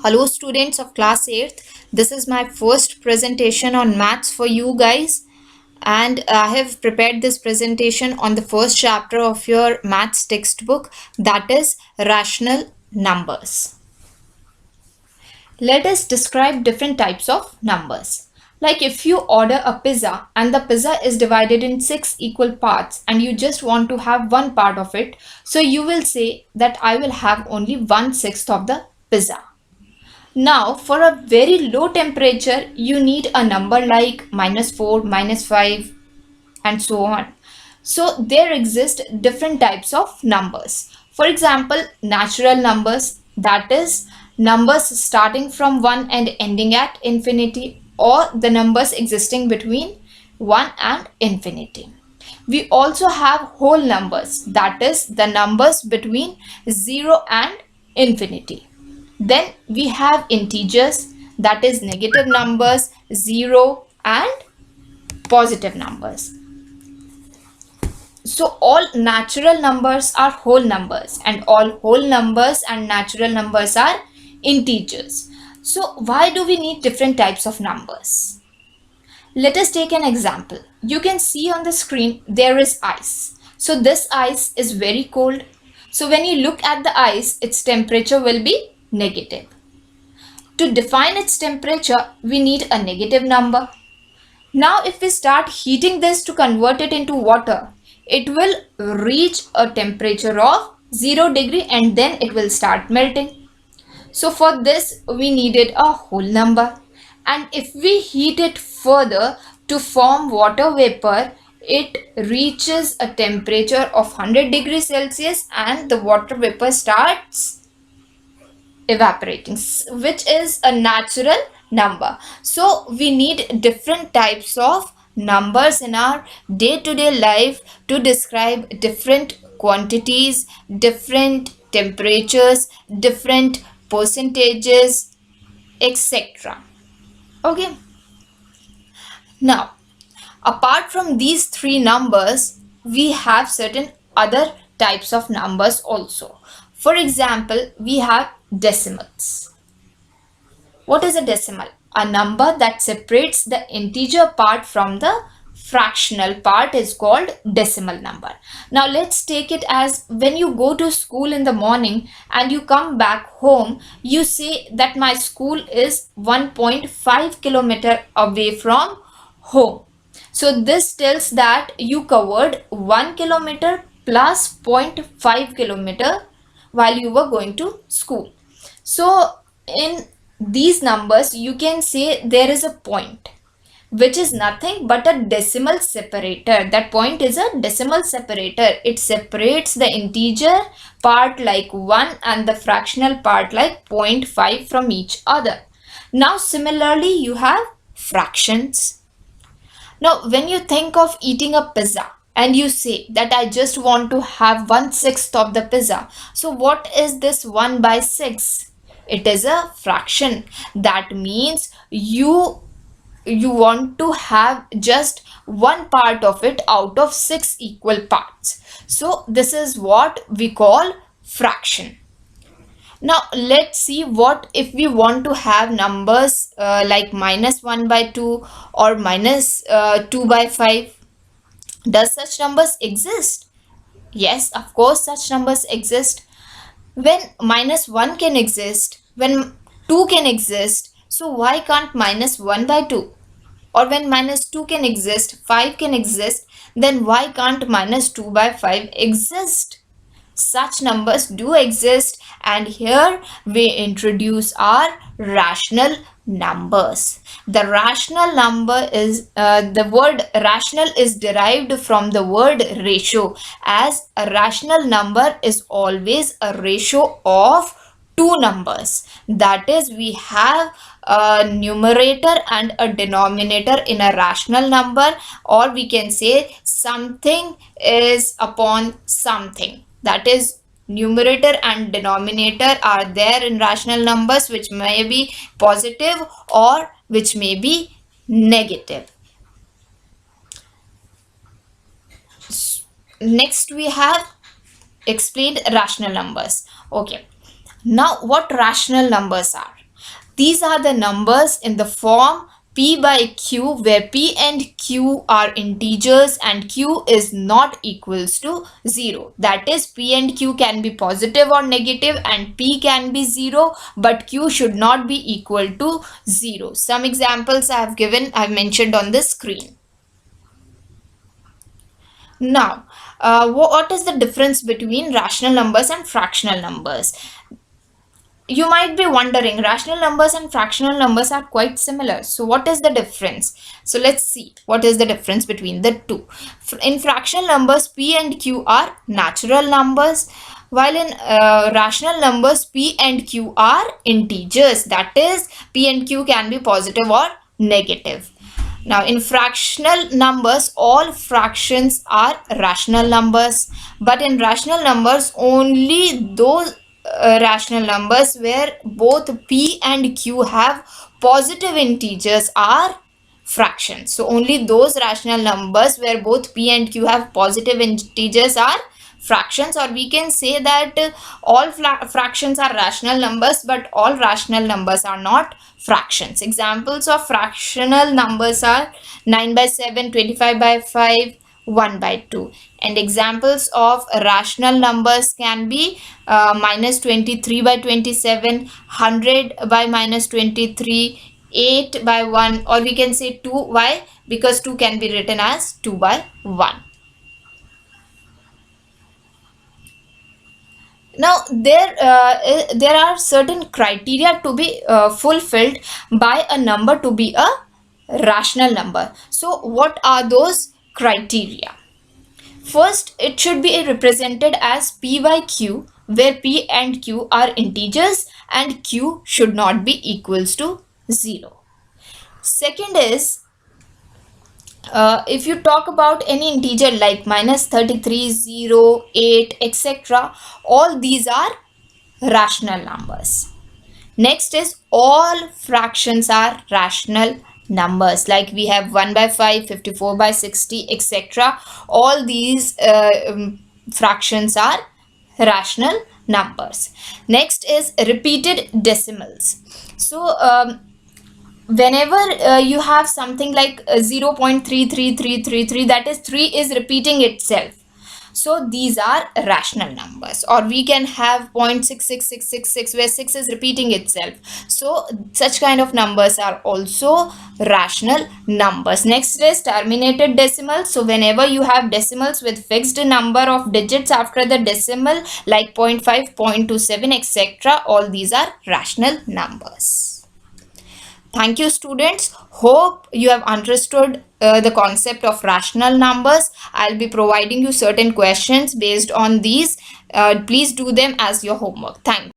Hello students of class 8th. This is my first presentation on maths for you guys, and I have prepared this presentation on the first chapter of your maths textbook, that is rational numbers. Let us describe different types of numbers. Like if you order a pizza and the pizza is divided in 6 equal parts and you just want to have one part of it, so you will say that I will have only 1/6 of the pizza. Now, for a very low temperature, you need a number like -4, -5, and so on. So, there exist different types of numbers. For example, natural numbers, that is, numbers starting from 1 and ending at infinity, or the numbers existing between 1 and infinity. We also have whole numbers, that is, the numbers between 0 and infinity. Then we have integers, that is negative numbers, 0 and positive numbers. So all natural numbers are whole numbers and all whole numbers and natural numbers are integers. So why do we need different types of numbers? Let us take an example. You can see on the screen there is ice. So this ice is very cold. So when you look at the ice, its temperature will be negative. To define its temperature, we need a negative number. Now, if we start heating this to convert it into water, it will reach a temperature of 0 degree and then it will start melting. So for this, we needed a whole number. And if we heat it further to form water vapor, it reaches a temperature of 100 degrees Celsius and the water vapor starts evaporating, which is a natural number. So we need different types of numbers in our day-to-day life to describe different quantities, different temperatures, different percentages, etc. Okay. Now, apart from these three numbers, we have certain other types of numbers also. For example, we have decimals. What is a decimal? A number that separates the integer part from the fractional part is called decimal number. Now let's take it as when you go to school in the morning and you come back home, you say that my school is 1.5 kilometer away from home. So this tells that you covered 1 kilometer plus 0.5 kilometer while you were going to school. So in these numbers, you can say there is a point, which is nothing but a decimal separator. That point is a decimal separator. It separates the integer part like 1 and the fractional part like 0.5 from each other. Now similarly, you have fractions. Now, when you think of eating a pizza and you say that I just want to have 1/6 of the pizza, so what is this 1/6? It is a fraction. That means you want to have just one part of it out of 6 equal parts. So this is what we call fraction. Now let's see what if we want to have numbers like -1/2 or -2/5. Does such numbers exist? Yes, of course such numbers exist. When -1 can exist, when 2 can exist, so why can't -1/2? Or when -2 can exist, 5 can exist, then why can't -2/5 exist? Such numbers do exist, and here we introduce our rational numbers. The rational number is the word rational is derived from the word ratio, as a rational number is always a ratio of two numbers. That is, we have a numerator and a denominator in a rational number, or we can say something is upon something. That is, numerator and denominator are there in rational numbers, which may be positive or which may be negative. Next we have explained rational numbers. Okay, now what rational numbers are? These are the numbers in the form p by q, where p and q are integers and q is not equals to 0. That is, p and q can be positive or negative and p can be 0, but q should not be equal to 0. Some examples I've mentioned on the screen. Now, what is the difference between rational numbers and fractional numbers? You might be wondering, rational numbers and fractional numbers are quite similar. So what is the difference? So let's see what is the difference between the two. In fractional numbers, p and q are natural numbers, while in rational numbers, p and q are integers. That is, p and q can be positive or negative. Now, in fractional numbers, all fractions are rational numbers, but in rational numbers, only those rational numbers where both p and q have positive integers are fractions. So only those rational numbers where both p and q have positive integers are fractions, or we can say that all fractions are rational numbers, but all rational numbers are not fractions. Examples of fractional numbers are 9 by 7, 25 by 5, 1 by 2. And examples of rational numbers can be minus 23 by 27, 100 by minus 23, 8 by 1, or we can say 2. Why? Because 2 can be written as 2 by 1. Now, there are certain criteria to be fulfilled by a number to be a rational number. So, what are those criteria? First, it should be represented as p by q, where p and q are integers and q should not be equals to 0. Second is, if you talk about any integer like minus 33, 0, 8, etc., all these are rational numbers. Next is, all fractions are rational numbers, like we have 1 by 5, 54 by 60, etc. All these fractions are rational numbers. Next is repeated decimals. So whenever you have something like 0.33333, that is 3 is repeating itself, so these are rational numbers. Or we can have 0.66666 where 6 is repeating itself, so such kind of numbers are also rational numbers. Next is terminated decimals. So whenever you have decimals with fixed number of digits after the decimal, like 0.5, 0.27, etc., all these are rational numbers. Thank you, students. Hope you have understood the concept of rational numbers. I'll be providing you certain questions based on these. Please do them as your homework. Thank you.